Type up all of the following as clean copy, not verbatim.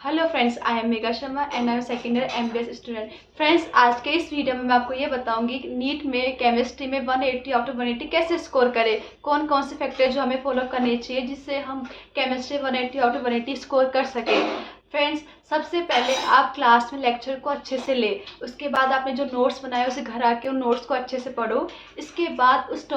Hello friends, I am mega Sharma and I am second year MBS student. Friends, आज के इस video में मैं आपको ये बताऊंगी कि नीट में केमिस्ट्री में 180 आउट ऑफ 180 कैसे स्कोर करें, कौन कौन से फैक्टर जो हमें फॉलो करने चाहिए जिससे हम केमिस्ट्री 180 आउट ऑफ 180 स्कोर कर सकें। फ्रेंड्स, सबसे पहले आप क्लास में लेक्चर को अच्छे से ले, उसके बाद आपने जो नोट्स बनाए उसे घर आके उन नोट्स को अच्छे से पढ़ो। इसके बाद उस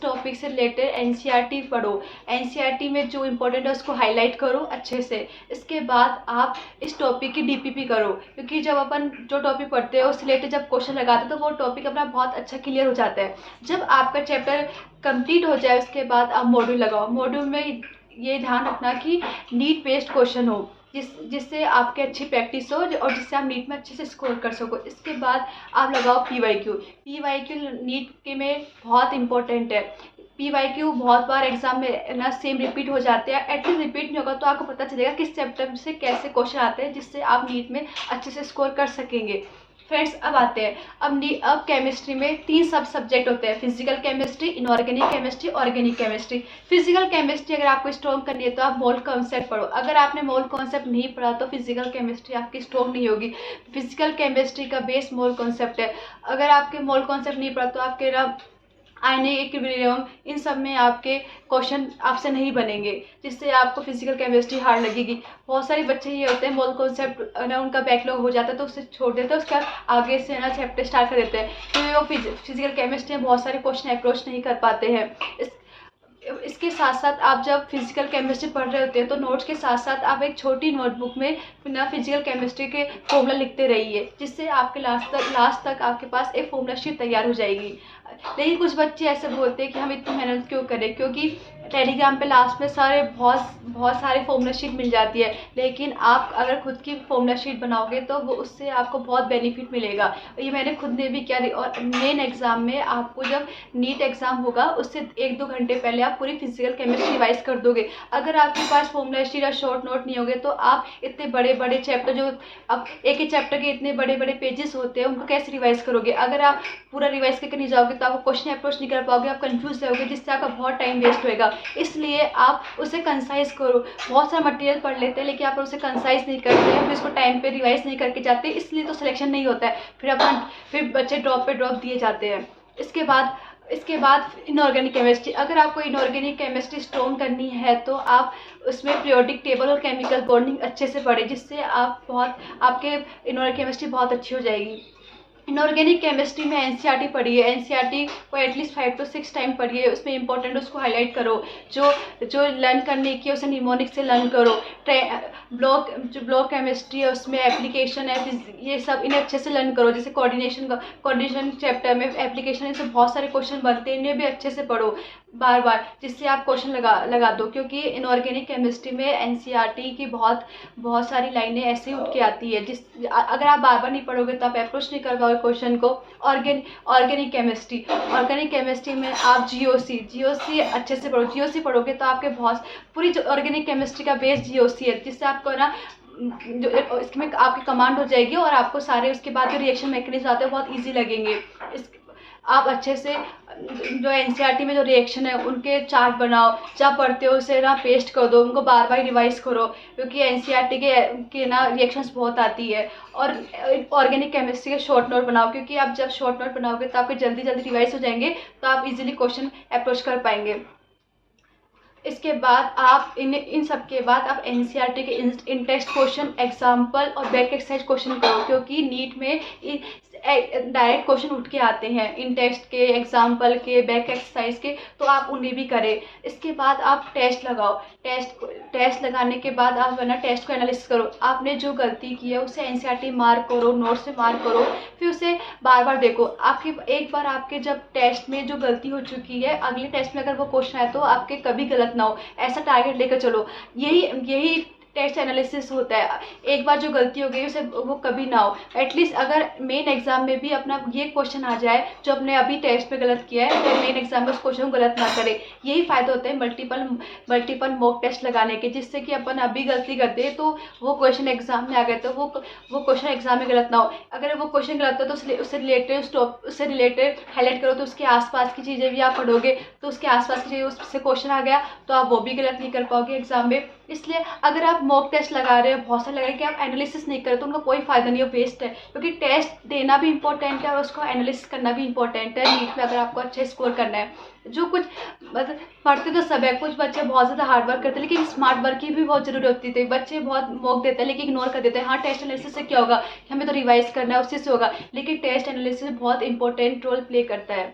टॉपिक से रिलेटेड NCERT पढ़ो। NCERT में जो इम्पोर्टेंट है उसको हाईलाइट करो अच्छे से। इसके बाद आप इस टॉपिक की DPP करो, क्योंकि जब अपन जो टॉपिक पढ़ते हैं उससे रिलेटेड जब क्वेश्चन लगाते हैं तो वो टॉपिक अपना बहुत अच्छा क्लियर हो जाता है। जब आपका चैप्टर कंप्लीट हो जाए उसके बाद आप मॉड्यूल लगाओ। मॉड्यूल में ये ध्यान रखना कि नीट बेस्ड क्वेश्चन हो, जिससे आपकी अच्छी प्रैक्टिस हो और जिससे आप नीट में अच्छे से स्कोर कर सको। इसके बाद आप लगाओ PYQ नीट के में बहुत इंपॉर्टेंट है। PYQ बहुत बार एग्जाम में ना सेम रिपीट हो जाते हैं। एटलीस्ट रिपीट नहीं होगा तो आपको पता चलेगा किस चैप्टर से कैसे क्वेश्चन आते हैं, जिससे आप नीट में अच्छे से स्कोर कर सकेंगे। फ्रेंड्स, अब आते हैं अब केमिस्ट्री में 3 सब सब्जेक्ट होते हैं: physical chemistry, inorganic chemistry, organic chemistry. Physical chemistry अगर आपको स्ट्रॉन्ग करनी है तो आप मोल कॉन्सेप्ट पढ़ो। अगर आपने मोल कॉन्सेप्ट नहीं पढ़ा तो फिजिकल केमिस्ट्री आपकी स्ट्रॉन्ग नहीं होगी। फिजिकल केमिस्ट्री का बेस मोल कॉन्सेप्ट है। अगर आपके मोल कॉन्सेप्ट नहीं पढ़ा तो आपके आयनिक इक्विलिब्रियम इन सब में आपके क्वेश्चन आपसे नहीं बनेंगे, जिससे आपको फिजिकल केमिस्ट्री हार्ड लगेगी। बहुत सारे बच्चे ये होते हैं मोल कॉन्सेप्ट ना उनका बैकलॉग हो जाता है तो उससे छोड़ देते हैं, उसके बाद आगे से ना चैप्टर स्टार्ट कर देते हैं, तो वो फिजिकल केमिस्ट्री में बहुत सारे क्वेश्चन अप्रोच नहीं कर पाते हैं। इसके साथ साथ आप जब फिजिकल केमिस्ट्री पढ़ रहे होते हैं तो नोट्स के साथ साथ आप एक छोटी नोटबुक में ना फिजिकल केमिस्ट्री के फॉर्मूला लिखते रहिए, जिससे आपके लास्ट तक आपके पास एक फॉर्मूला शीट तैयार हो जाएगी। लेकिन कुछ बच्चे ऐसे बोलते हैं कि हम इतनी मेहनत क्यों करें, क्योंकि टेलीग्राम पे लास्ट में बहुत सारे फॉर्मूला शीट मिल जाती है। लेकिन आप अगर खुद की फॉर्मूला शीट बनाओगे तो वो उससे आपको बहुत बेनिफिट मिलेगा। ये मैंने खुद ने भी किया। और मेन एग्जाम में आपको जब नीट एग्जाम होगा उससे 1-2 घंटे पहले आप पूरी फिजिकल केमिस्ट्री रिवाइज कर दोगे। अगर आपके पास फॉर्मूला शीट या शॉर्ट नोट नहीं होगे तो आप इतने बड़े बड़े चैप्टर, जो अब एक ही चैप्टर के इतने बड़े बड़े पेजेस होते हैं, उनको कैसे रिवाइज करोगे। अगर आप पूरा रिवाइज करके नहीं जाओगे तो आपको क्वेश्चन अप्रोच नहीं कर पाओगे, आप कंफ्यूज रहोगे, जिससे आपका बहुत टाइम वेस्ट होएगा। इसलिए आप उसे कंसाइज करो। बहुत सारा मटेरियल पढ़ लेते हैं लेकिन आप उसे कंसाइज नहीं करते हैं, फिर उसको टाइम पे रिवाइज नहीं करके जाते, इसलिए तो सिलेक्शन नहीं होता है। फिर बच्चे ड्रॉप पे ड्रॉप दिए जाते हैं। इसके बाद इनऑर्गेनिक केमिस्ट्री। अगर आपको इनऑर्गेनिक केमिस्ट्री स्ट्रॉन्ग करनी है तो आप उसमें पीरियोडिक टेबल और केमिकल बॉन्डिंग अच्छे से पढ़ें, जिससे आपके इनऑर्गेनिक केमिस्ट्री बहुत अच्छी हो जाएगी। इनऑर्गेनिक केमिस्ट्री में NCERT पढ़िए। NCERT को एटलीस्ट 5 to 6 टाइम पढ़िए, उसमें इंपॉर्टेंट उसको हाईलाइट करो। जो लर्न करने की उसे निमोनिक से लर्न करो। ब्लॉक केमिस्ट्री है उसमें एप्लीकेशन है, ये सब इन्हें अच्छे से लर्न करो। जैसे कोऑर्डिनेशन चैप्टर में एप्लीकेशन, इससे बहुत सारे क्वेश्चन बनते हैं, इन्हें भी अच्छे से पढ़ो बार बार, जिससे आप क्वेश्चन लगा दो। क्योंकि इनऑर्गेनिक केमिस्ट्री में NCERT की बहुत सारी लाइनें ऐसे उठ के आती है, अगर आप बार बार नहीं पढ़ोगे तो आप अप्रोच नहीं कर पाओगे क्वेश्चन को। ऑर्गेनिक केमिस्ट्री में आप GOC अच्छे से पढ़ो। GOC पढ़ोगे तो आपके पूरी जो ऑर्गेनिक केमिस्ट्री का बेस GOC है, जिससे आपको ना जो इसमें आपकी कमांड हो जाएगी और आपको सारे उसके बाद जो रिएक्शन मैकेनिज्म आते हैं बहुत ईजी लगेंगे। आप अच्छे से जो NCERT में जो रिएक्शन है उनके चार्ट बनाओ, जब पढ़ते हो उसे ना पेस्ट कर दो, उनको बार बार रिवाइज करो, क्योंकि NCERT के ना रिएक्शंस बहुत आती है। और ऑर्गेनिक केमिस्ट्री के शॉर्ट नोट बनाओ, क्योंकि आप जब शॉर्ट नोट बनाओगे तो आपके जल्दी रिवाइज हो जाएंगे, तो आप इजीली क्वेश्चन अप्रोच कर पाएंगे। इसके बाद आप इन सब के बाद आप NCERT के इन टेस्ट क्वेश्चन, एग्जाम्पल और बैक एक्सरसाइज क्वेश्चन करो, क्योंकि नीट में डायरेक्ट क्वेश्चन उठ के आते हैं इन टेस्ट के, एग्जाम्पल के, बैक एक्सरसाइज के, तो आप उन्हें भी करें। इसके बाद आप टेस्ट लगाओ। टेस्ट लगाने के बाद आप ना टेस्ट को एनालिसिस करो। आपने जो गलती की है उसे NCERT मार्क करो, नोट से मार्क करो, फिर उसे बार बार देखो। एक बार आपके जब टेस्ट में जो गलती हो चुकी है, अगले टेस्ट में अगर वो क्वेश्चन आए तो आपके कभी गलत ना हो, ऐसा टारगेट लेकर चलो। यही टेस्ट एनालिसिस होता है। एक बार जो गलती हो गई उसे वो कभी ना हो। एटलीस्ट अगर मेन एग्जाम में भी अपना ये क्वेश्चन आ जाए जो अपने अभी टेस्ट में गलत किया है, तो मेन एग्जाम में उस क्वेश्चन को गलत ना करे। यही फ़ायदा होता है मल्टीपल मॉक टेस्ट लगाने के, जिससे कि अपन अभी गलती करते हैं तो वो क्वेश्चन एग्जाम में आ गए तो वो क्वेश्चन एग्जाम में गलत ना हो। अगर वो क्वेश्चन गलत हो तो उससे रिलेटेड हाईलाइट करो, तो उसके आसपास की चीज़ें भी आप पढ़ोगे, तो उसके आसपास की चीज़ें उससे क्वेश्चन आ गया तो आप वो भी गलत नहीं कर पाओगे एग्जाम में। इसलिए अगर आप मॉक टेस्ट लगा रहे हो, बहुत सारे लगा रहे हैं कि आप एनालिसिस नहीं करें तो उनका कोई फ़ायदा नहीं है, वेस्ट है। क्योंकि टेस्ट देना भी इंपॉर्टेंट है और उसको एनालिसिस करना भी इंपॉर्टेंट है नीट में, अगर आपको अच्छे स्कोर करना है। जो कुछ मतलब पढ़ते तो सब है, कुछ बच्चे बहुत ज़्यादा हार्ड वर्क करते हैं, लेकिन स्मार्ट वर्क की भी बहुत ज़रूरी होती थी। बच्चे बहुत मॉक देते हैं लेकिन इग्नोर कर देते हैं। हाँ, टेस्ट एनालिसिस से क्या होगा कि हमें तो रिवाइज करना है, उसी से होगा, लेकिन टेस्ट एनालिसिस बहुत इंपॉर्टेंट रोल प्ले करता है।